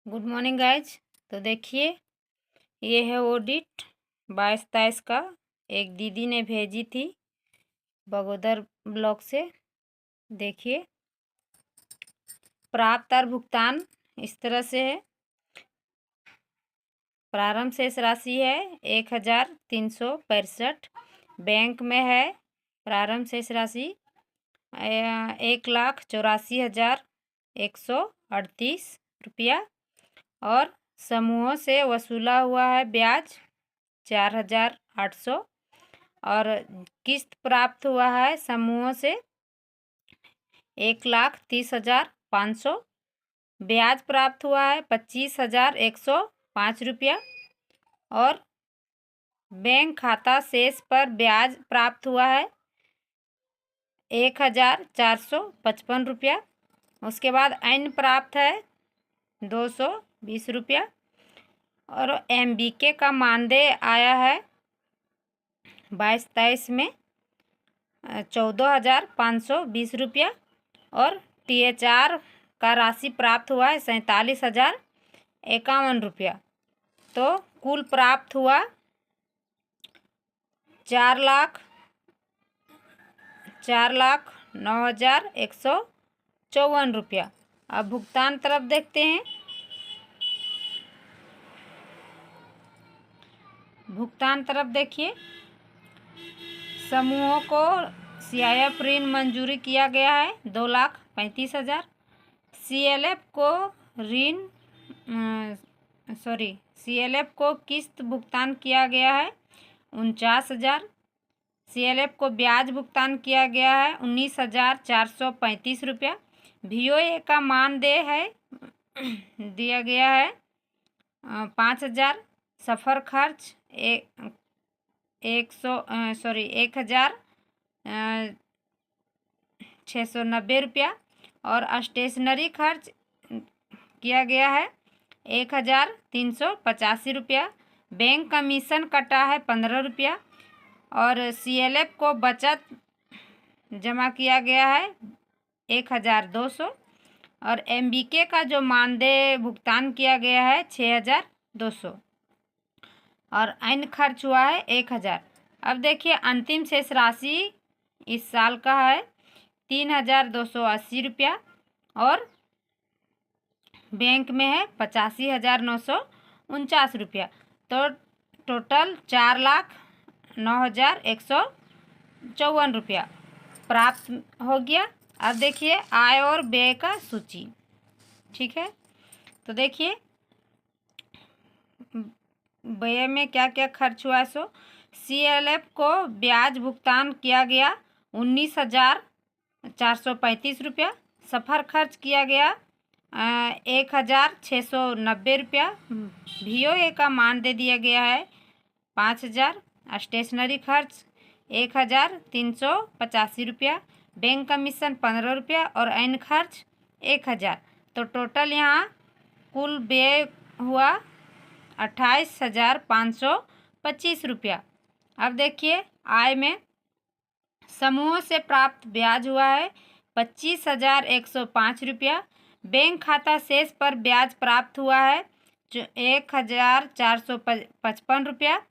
Good morning guys. तो देखिए, ये है ऑडिट 22-23 का। एक दीदी ने भेजी थी बगोदर ब्लॉक से। देखिए, प्राप्त और भुगतान इस तरह से है। प्रारंभ शेष राशि है 1365। बैंक में है प्रारंभ शेष राशि 1,84,138 रुपया। और समूहों से वसूला हुआ है ब्याज 4,800। और किस्त प्राप्त हुआ है समूहों से 1,30,500। ब्याज प्राप्त हुआ है 25,105 रुपया। और बैंक खाता शेष पर ब्याज प्राप्त हुआ है 1,455 रुपया। उसके बाद अन्य प्राप्त है 220 रुपया। और MBK का मानदेय आया है 22-23 में 14,520 रुपया। और THR का राशि प्राप्त हुआ है 47,051 रुपया। तो कुल प्राप्त हुआ 4,09,154 रुपया। अब भुगतान तरफ देखते हैं। भुगतान तरफ देखिए, समूहों को CIF ऋण मंजूरी किया गया है 2,35,000। CLF को CLF को किस्त भुगतान किया गया है 49,000। CLF को ब्याज भुगतान किया गया है 19,435 रुपया। VOA का मानदेय है दिया गया है 5,000। सफ़र खर्च 1,690 रुपया। और स्टेशनरी खर्च किया गया है 1,385 रुपया। बैंक कमीशन कटा है 15 रुपया। और CLF को बचत जमा किया गया है 1,200। और MBK का जो मानदेय भुगतान किया गया है 6,200। और अन्य खर्च हुआ है 1,000। अब देखिए, अंतिम शेष राशि इस साल का है 3,280 रुपया। और बैंक में है 85,949 रुपया। तो टोटल 4,09,154 रुपया प्राप्त हो गया। अब देखिए आय और व्यय का सूची। ठीक है, तो देखिए व्यय में क्या क्या खर्च हुआ। CLF को ब्याज भुगतान किया गया 19,435 रुपया। सफ़र खर्च किया गया 1,690 रुपया। VOA का मानदेय दिया गया है 5,000। स्टेशनरी खर्च 1,385 रुपया। बैंक कमीशन 15 रुपया। और अन्य खर्च 1,000। तो टोटल यहाँ कुल व्यय हुआ 28,525 रुपया। अब देखिए, आय में समूहों से प्राप्त ब्याज हुआ है 25,105 रुपया। बैंक खाता शेष पर ब्याज प्राप्त हुआ है 1,455 रुपया।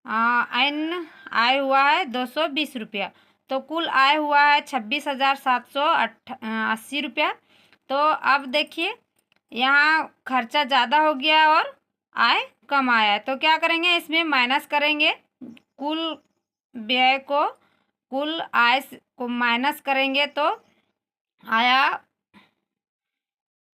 अन्य आय हुआ है 220 रुपया। तो कुल आय हुआ है 26,780 रुपया। तो अब देखिए, यहाँ खर्चा ज़्यादा हो गया और आय कम आया है। तो क्या करेंगे, इसमें माइनस करेंगे। कुल व्यय को कुल आय को माइनस करेंगे तो आया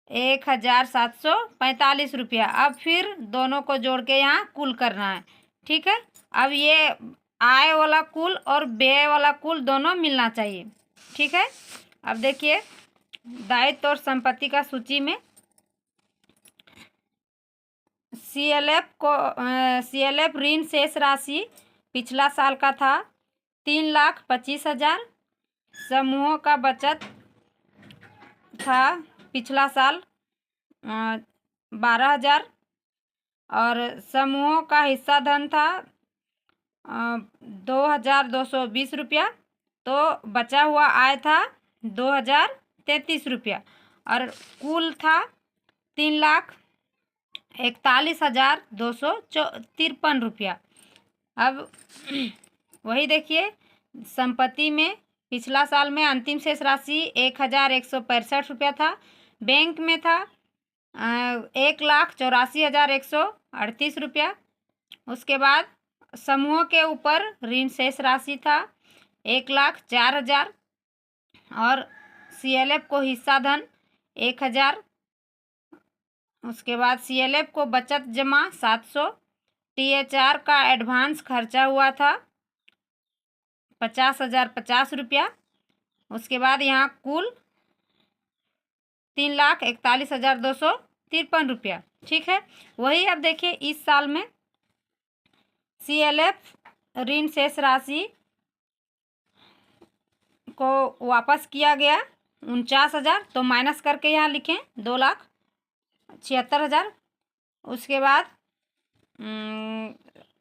1,745 रुपया। अब फिर दोनों को जोड़ के यहाँ कुल करना है। ठीक है, अब ये आय वाला कुल और व्यय वाला कुल दोनों मिलना चाहिए। ठीक है, अब देखिए दायित्व और संपत्ति का सूची में CLF ऋण शेष राशि पिछला साल का था 3,25,000। समूहों का बचत था पिछला साल 12,000। और समूहों का हिस्सा धन था 2,220 रुपया। तो बचा हुआ आय था 2,033 रुपया। और कुल था 3,00,000 41,253 रुपया। अब वही देखिए, संपत्ति में पिछला साल में अंतिम शेष राशि 1,165 रुपया था। बैंक में था 1,84,138 रुपया। उसके बाद समूहों के ऊपर ऋण शेष राशि था 1,04,000 और CLF को हिस्सा धन 1,000। उसके बाद CLF को बचत जमा 700। THR का एडवांस खर्चा हुआ था 50,050 रुपया। उसके बाद यहाँ कुल 3,41,253 रुपया। ठीक है, वही अब देखिए इस साल में CLF ऋण शेष राशि को वापस किया गया 49,000, तो माइनस करके यहाँ लिखें 2,76,000। उसके बाद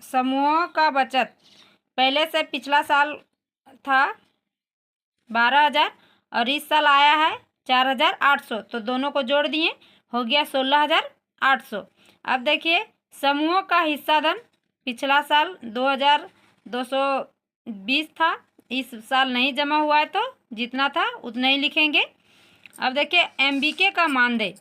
समूहों का बचत पहले से पिछला साल था 12,000 और इस साल आया है 4,800, तो दोनों को जोड़ दिए हो गया 16,800। अब देखिए समूहों का हिस्सा धन पिछला साल 2,220 था, इस साल नहीं जमा हुआ है तो जितना था उतना ही लिखेंगे। अब देखिए MBK का मानदेय,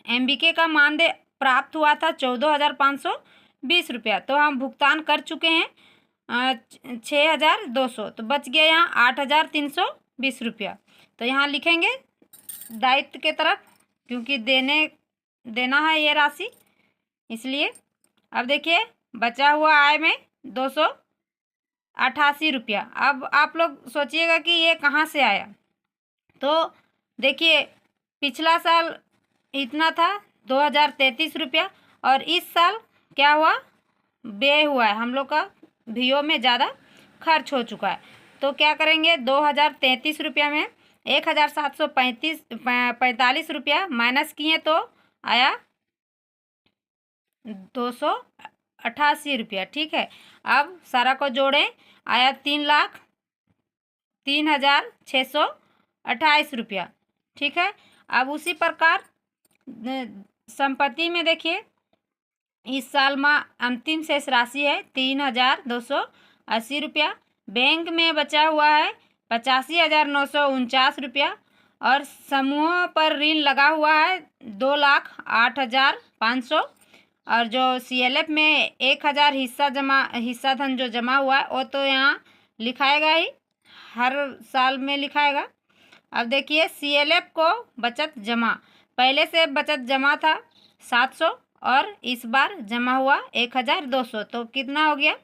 MBK का मानदेय प्राप्त हुआ था 14,520 रुपया, तो हम भुगतान कर चुके हैं 6,200, तो बच गया यहाँ 8,320 रुपया। तो यहाँ लिखेंगे दायित्व के तरफ, क्योंकि देना है ये राशि, इसलिए। अब देखिए बचा हुआ आय में 288 रुपया। अब आप लोग सोचिएगा कि ये कहाँ से आया, तो देखिए पिछला साल इतना था 2,033 रुपया और इस साल क्या हुआ, व्यय हुआ है, हम लोग का VO में ज़्यादा खर्च हो चुका है। तो क्या करेंगे, 2,033 रुपया में 1,745 रुपया माइनस किए तो आया 288 रुपया। ठीक है, अब सारा को जोड़ें, आया 3,03,628 रुपया। ठीक है, अब उसी प्रकार संपत्ति में देखिए इस साल में अंतिम शेष राशि है 3,280 रुपया। बैंक में बचा हुआ है 85,949 रुपया और समूहों पर ऋण लगा हुआ है 2,08,500 और जो CLF में 1,000 हिस्सा धन जो जमा हुआ है वो तो यहाँ लिखाएगा ही, हर साल में लिखाएगा। अब देखिए CLF को बचत जमा, पहले से बचत जमा था 700 और इस बार जमा हुआ 1,200, तो कितना हो गया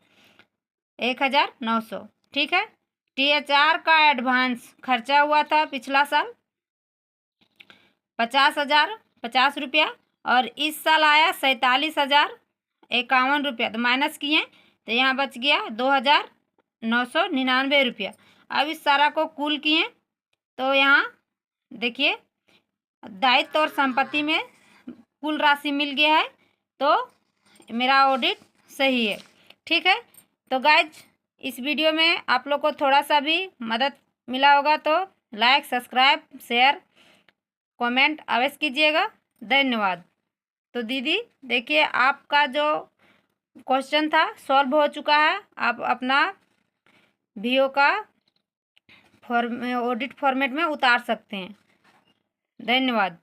1,900। ठीक है, THR का एडवांस खर्चा हुआ था पिछला साल 50,050 रुपया और इस साल आया 47,051 रुपया, तो माइनस किए तो यहाँ बच गया 2,999 रुपया। अब इस सारा को कुल किए तो यहाँ देखिए दायित्व और संपत्ति में कुल राशि मिल गया है, तो मेरा ऑडिट सही है। ठीक है, तो गाइज इस वीडियो में आप लोग को थोड़ा सा भी मदद मिला होगा तो लाइक, सब्सक्राइब, शेयर, कमेंट अवश्य कीजिएगा। धन्यवाद। तो दीदी देखिए आपका जो क्वेश्चन था सॉल्व हो चुका है, आप अपना VO का ऑडिट फॉर्मेट में उतार सकते हैं। धन्यवाद।